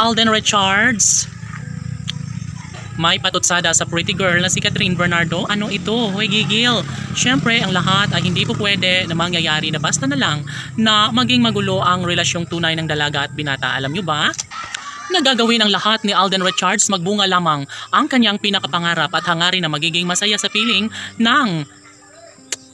Alden Richards, may patutsada sa pretty girl na si Catherine Bernardo. Ano ito? Hoy gigil. Siyempre, ang lahat ay hindi po pwede na mangyayari na basta na lang na maging magulo ang relasyong tunay ng dalaga at binata. Alam nyo ba? Nagagawin ang lahat ni Alden Richards, magbunga lamang ang kanyang pinakapangarap at hangarin na magiging masaya sa piling ng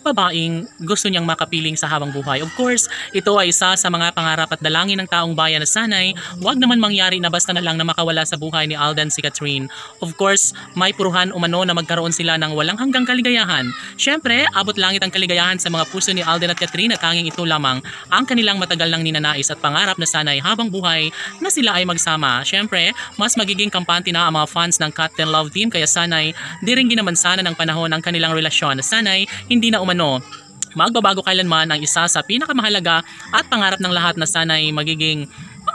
babaeng gusto niyang makapiling sa habang buhay. Of course, ito ay isa sa mga pangarap at dalangin ng taong bayan na sanay wag naman mangyari na basta na lang na makawala sa buhay ni Alden si Catherine. Of course, may puruhan umano na magkaroon sila ng walang hanggang kaligayahan. Siyempre, abot langit ang kaligayahan sa mga puso ni Alden at Catherine at tanging ito lamang ang kanilang matagal nang ninanais at pangarap na sanay habang buhay na sila ay magsama. Siyempre, mas magiging kampante na ang mga fans ng Cat 10 Love Team kaya sanay di rin ginaman sana ng panahon ang kanilang relasyon. Sanay hindi na umano magbabago kailanman ang isa sa pinakamahalaga at pangarap ng lahat na sanay magiging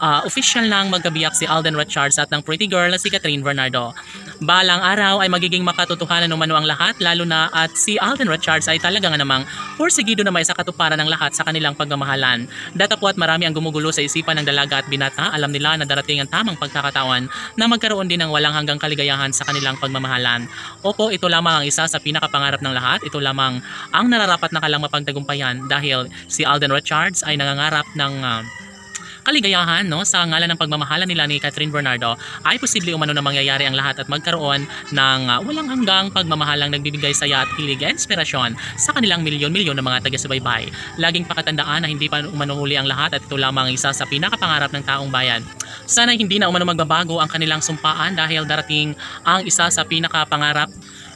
official nang magkabiyak si Alden Richards at ng pretty girl na si Catherine Bernardo. Balang araw ay magiging makatotohanan umano ang lahat, lalo na at si Alden Richards ay talaga nga namang porsigido na may sa katuparan ng lahat sa kanilang pagmamahalan. Datapwat marami ang gumugulo sa isipan ng dalaga at binata. Alam nila na darating ang tamang pagkakataon na magkaroon din ng walang hanggang kaligayahan sa kanilang pagmamahalan. Opo, ito lamang ang isa sa pinakapangarap ng lahat. Ito lamang ang nararapat na kalang mapagtagumpayan dahil si Alden Richards ay nangangarap ng kaligayahan sa ngalan ng pagmamahalan nila ni Catherine Bernardo ay posible umano na mangyayari ang lahat at magkaroon ng walang hanggang pagmamahalang nagbibigay saya at kilig at inspirasyon sa kanilang milyon-milyon na mga taga-subaybay. Laging pakatandaan na hindi pa umano huli ang lahat at ito lamang isa sa pinakapangarap ng taong bayan. Sana hindi na umano magbabago ang kanilang sumpaan dahil darating ang isa sa pinakapangarap.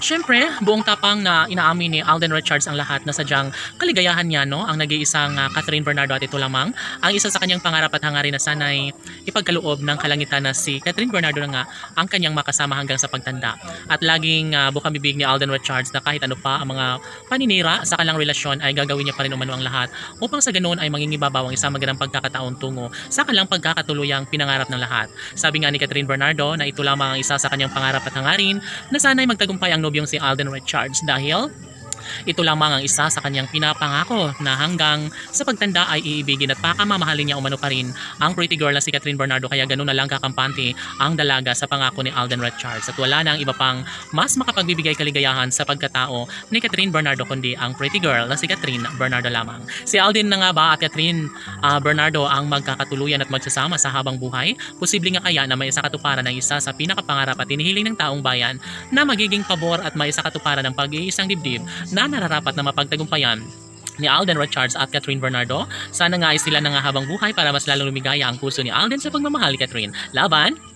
Siyempre, buong tapang na inaamin ni Alden Richards ang lahat na sadyang kaligayahan niya ang nag-iisang Catherine Bernardo at ito lamang ang isa sa kanyang pangarap at hangarin na sanay ipagkaloob ng kalangitan na si Catherine Bernardo na nga ang kanyang makasama hanggang sa pagtanda. At laging bukang bibig ni Alden Richards na kahit ano pa ang mga paninira sa kanilang relasyon ay gagawin niya pa rin umano ang lahat upang sa ganoon ay mangingibabaw ang isang magandang pagkakataon tungo sa kanilang pagkakatuluyang pinangarap ng lahat. Sabi nga ni Catherine Bernardo na ito lamang ang isa sa kanyang pangarap at hangarin na sanay magtagumpay ang nobyong si Alden Richards dahil ito lamang ang isa sa kanyang pinapangako na hanggang sa pagtanda ay iibigin at pakamamahalin niya umano pa rin ang pretty girl na si Catherine Bernardo kaya ganoon na lang kakampante ang dalaga sa pangako ni Alden Richards at wala nang iba pang mas makapagbibigay kaligayahan sa pagkatao ni Catherine Bernardo kundi ang pretty girl na si Catherine Bernardo lamang. Si Alden na nga ba at Catherine Bernardo ang magkakatuluyan at magsasama sa habang buhay? Posible nga kaya na may isa katuparan ng isa sa pinakapangarap at hinihiling ng taong bayan na magiging pabor at may isa katuparan ng pag-iisang dibdib na nararapat na mapagtagumpayan ni Alden Richards at Catherine Bernardo. Sana nga ay sila na nga habang buhay para mas lalong lumigaya ang puso ni Alden sa pagmamahal ni Catherine. Laban!